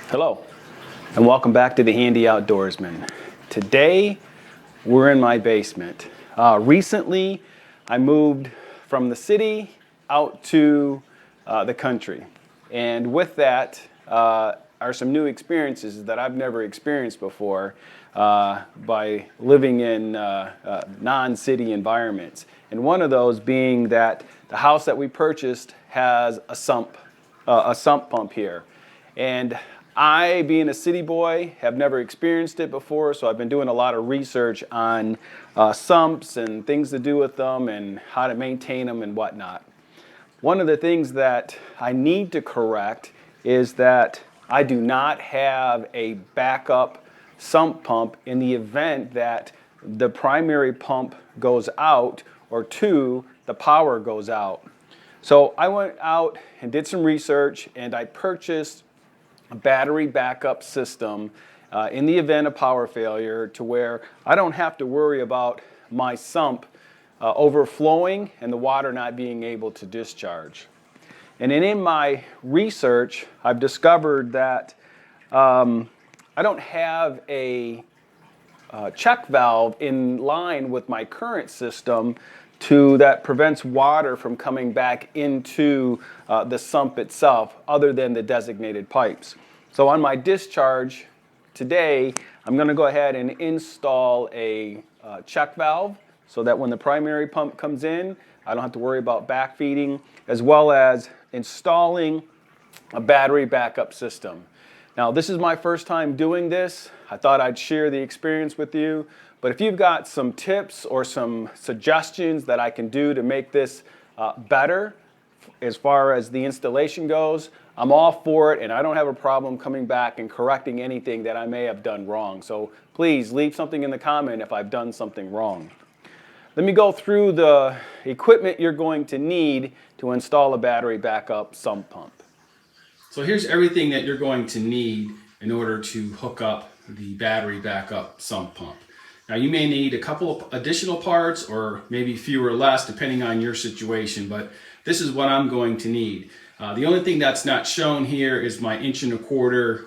Hello, and welcome back to the Handy Outdoorsman. Today, we're in my basement. Recently, I moved from the city out to the country. And with that are some new experiences that I've never experienced before by living in non-city environments. And one of those being that the house that we purchased has a sump pump here. And I, being a city boy, have never experienced it before, so I've been doing a lot of research on sumps and things to do with them and how to maintain them and whatnot. One of the things that I need to correct is that I do not have a backup sump pump in the event that the primary pump goes out or the power goes out. So I went out and did some research and I purchased a battery backup system in the event of power failure to where I don't have to worry about my sump overflowing and the water not being able to discharge. And then in my research, I've discovered that I don't have a check valve in line with my current system that prevents water from coming back into the sump itself other than the designated pipes. So on my discharge today, I'm going to go ahead and install a check valve so that when the primary pump comes in, I don't have to worry about backfeeding, as well as installing a battery backup system. Now, this is my first time doing this. I thought I'd share the experience with you. But if you've got some tips or some suggestions that I can do to make this better as far as the installation goes, I'm all for it, and I don't have a problem coming back and correcting anything that I may have done wrong. So please leave something in the comment if I've done something wrong. Let me go through the equipment you're going to need to install a battery backup sump pump. So here's everything that you're going to need in order to hook up the battery backup sump pump. Now you may need a couple of additional parts or maybe fewer or less depending on your situation, but this is what I'm going to need. The only thing that's not shown here is my 1.25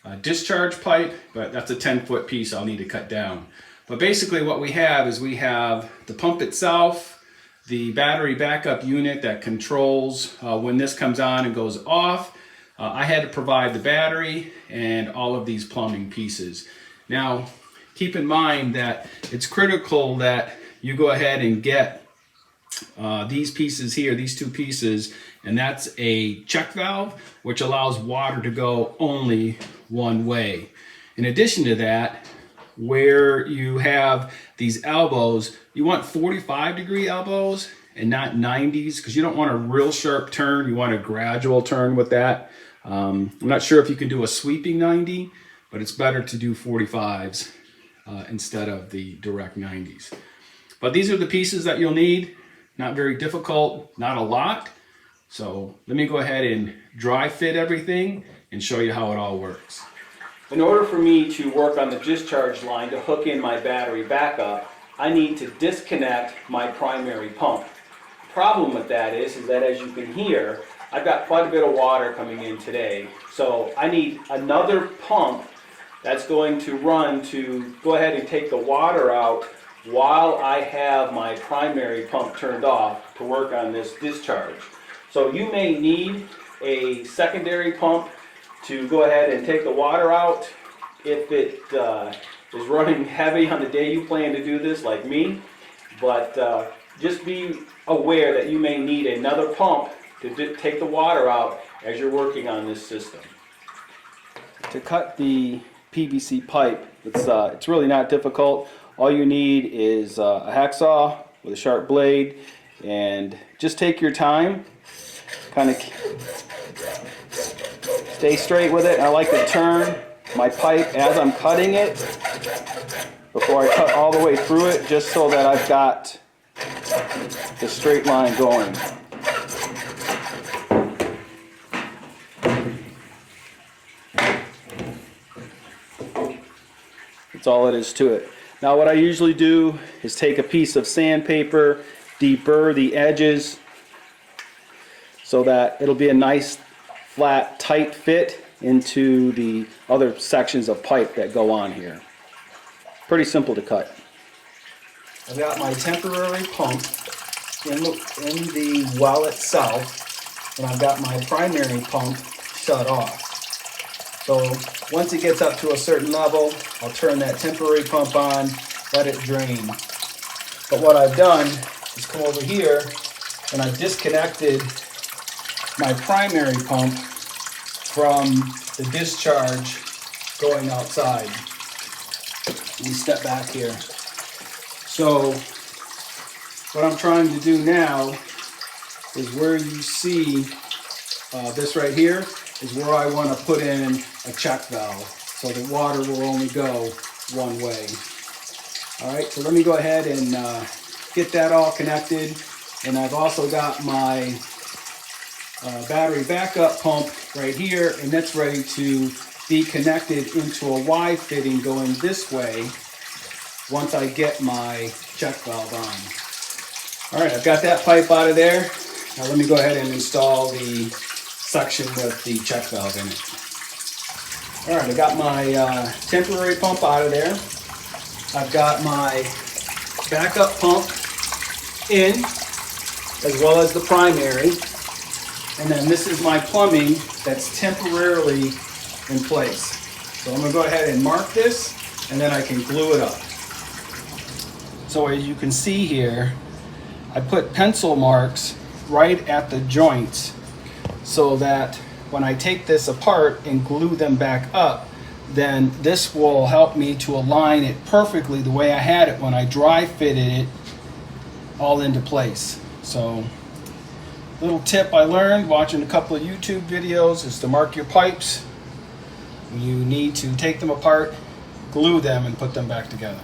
inch discharge pipe, but that's a 10-foot piece I'll need to cut down. But basically what we have is we have the pump itself, the battery backup unit that controls when this comes on and goes off. I had to provide the battery and all of these plumbing pieces. Now, keep in mind that it's critical that you go ahead and get these pieces here, these two pieces, and that's a check valve, which allows water to go only one way. In addition to that, where you have these elbows, you want 45-degree elbows and not 90s, because you don't want a real sharp turn. You want a gradual turn with that. I'm not sure if you can do a sweeping 90, but it's better to do 45s instead of the direct 90s. But these are the pieces that you'll need. Not very difficult, not a lot. So let me go ahead and dry fit everything and show you how it all works. In order for me to work on the discharge line to hook in my battery backup, I need to disconnect my primary pump. The problem with that is that as you can hear, I've got quite a bit of water coming in today. So I need another pump that's going to run to go ahead and take the water out while I have my primary pump turned off to work on this discharge. So you may need a secondary pump to go ahead and take the water out if it is running heavy on the day you plan to do this, like me. But just be aware that you may need another pump to take the water out as you're working on this system. To cut the PVC pipe, it's really not difficult. All you need is a hacksaw with a sharp blade, and just take your time, kind of stay straight with it. I like to turn my pipe as I'm cutting it before I cut all the way through it, just so that I've got the straight line going. That's all it is to it. Now what I usually do is take a piece of sandpaper, deburr the edges so that it'll be a nice, flat, tight fit into the other sections of pipe that go on here. Pretty simple to cut. I've got my temporary pump in the well itself, and I've got my primary pump shut off. So once it gets up to a certain level, I'll turn that temporary pump on, let it drain. But what I've done is come over here and I've disconnected my primary pump from the discharge going outside. Let me step back here. So what I'm trying to do now is where you see this right here is where I want to put in a check valve so the water will only go one way. All right, so let me go ahead and get that all connected. And I've also got my battery backup pump right here, and that's ready to be connected into a Y fitting going this way once I get my check valve on. All right, I've got that pipe out of there. Now let me go ahead and install the section with the check valve in it. All right, I got my temporary pump out of there. I've got my backup pump in, as well as the primary. And then this is my plumbing that's temporarily in place. So I'm gonna go ahead and mark this, and then I can glue it up. So as you can see here, I put pencil marks right at the joints so that when I take this apart and glue them back up, then this will help me to align it perfectly the way I had it when I dry fitted it all into place. So, little tip I learned watching a couple of YouTube videos is to mark your pipes. You need to take them apart, glue them, and put them back together.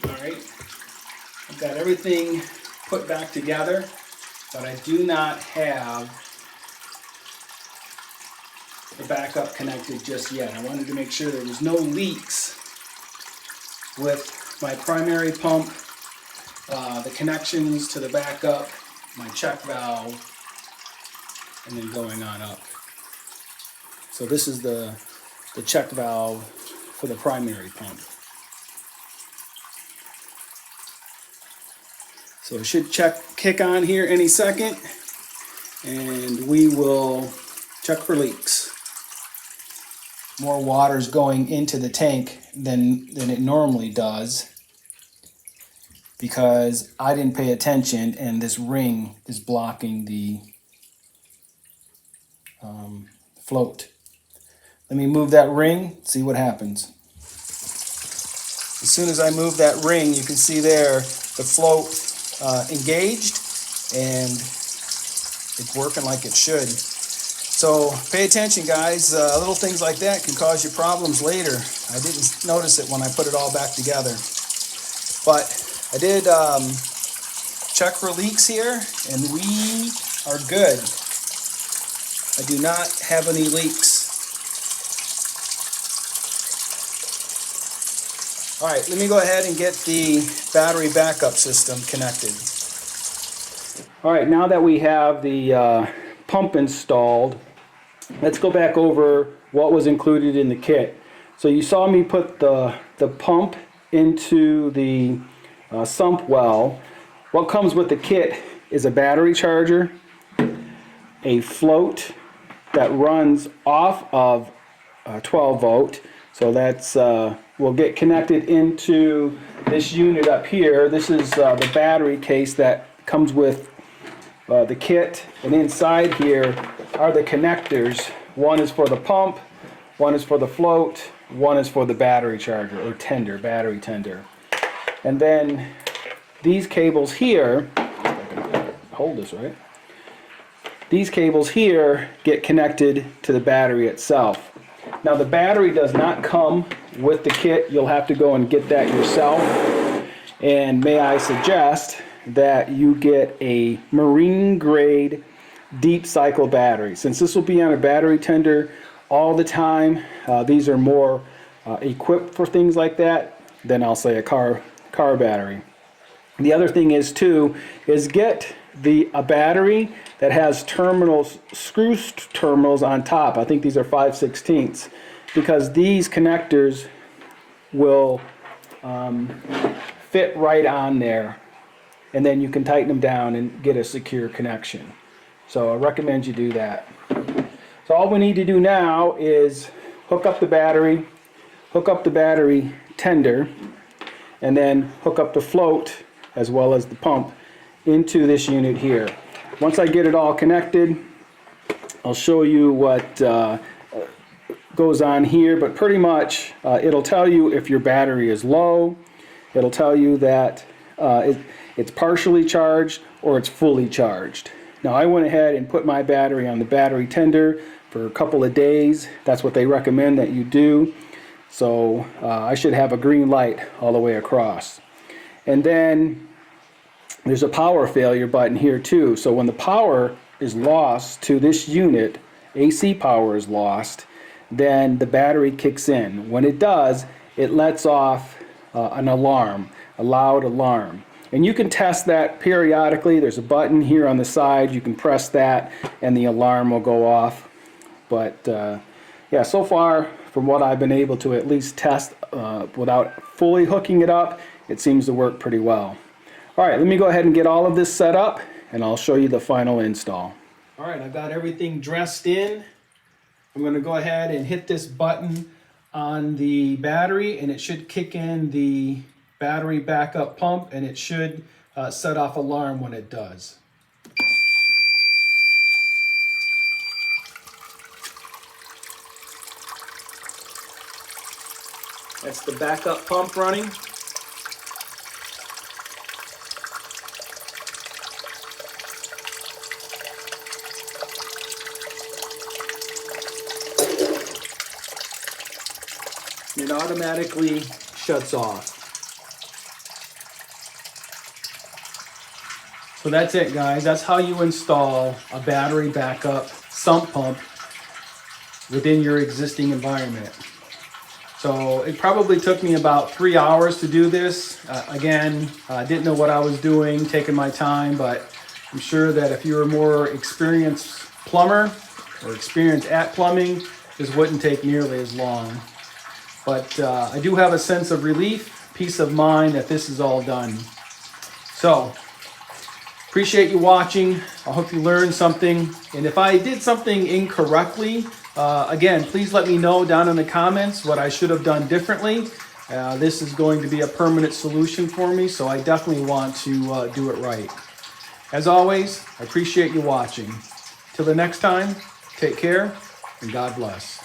Alright, I've got everything put back together, but I do not have the backup connected just yet. I wanted to make sure there was no leaks with my primary pump, the connections to the backup, my check valve, and then going on up. So this is the check valve for the primary pump. So it should kick on here any second, and we will check for leaks. More water is going into the tank than it normally does because I didn't pay attention and this ring is blocking the float. Let me move that ring, see what happens. As soon as I move that ring, you can see there the float engaged and it's working like it should. So pay attention, guys. Little things like that can cause you problems later. I didn't notice it when I put it all back together. But I did check for leaks here, and we are good. I do not have any leaks. All right, let me go ahead and get the battery backup system connected. All right, now that we have the pump installed, let's go back over what was included in the kit. So you saw me put the pump into the sump well. What comes with the kit is a battery charger, a float that runs off of 12 volt. So that's will get connected into this unit up here. This is the battery case that comes with the kit, and inside here are the connectors. One is for the pump, one is for the float, one is for the battery charger or tender, battery tender. And then these cables here, if I can hold this right, these cables here get connected to the battery itself. Now the battery does not come with the kit. You'll have to go and get that yourself. And may I suggest that you get a marine grade deep cycle battery. Since this will be on a battery tender all the time, these are more equipped for things like that than I'll say a car battery. The other thing is too, is get a battery that has terminals, screw terminals on top. I think these are 5/16, because these connectors will fit right on there, and then you can tighten them down and get a secure connection. So I recommend you do that. So all we need to do now is hook up the battery tender, and then hook up the float as well as the pump into this unit here. Once I get it all connected, I'll show you what goes on here, but pretty much it'll tell you if your battery is low. It'll tell you that it's partially charged or it's fully charged. Now I went ahead and put my battery on the battery tender for a couple of days. That's what they recommend that you do. So I should have a green light all the way across. And then there's a power failure button here too. So when the power is lost to this unit, AC power is lost, then the battery kicks in. When it does, it lets off an alarm, a loud alarm. And you can test that periodically. There's a button here on the side. You can press that and the alarm will go off. But yeah, so far from what I've been able to at least test without fully hooking it up, it seems to work pretty well. All right, let me go ahead and get all of this set up and I'll show you the final install. All right, I've got everything dressed in. I'm going to go ahead and hit this button on the battery and it should kick in the battery backup pump, and it should set off alarm when it does. That's the backup pump running. It automatically shuts off. So that's it, guys. That's how you install a battery backup sump pump within your existing environment. So it probably took me about 3 hours to do this. Again, I didn't know what I was doing, taking my time, but I'm sure that if you're a more experienced plumber or experienced at plumbing, this wouldn't take nearly as long. But I do have a sense of relief, peace of mind that this is all done. So, appreciate you watching. I hope you learned something. And if I did something incorrectly, again, please let me know down in the comments what I should have done differently. This is going to be a permanent solution for me, so I definitely want to do it right. As always, I appreciate you watching. Till the next time, take care and God bless.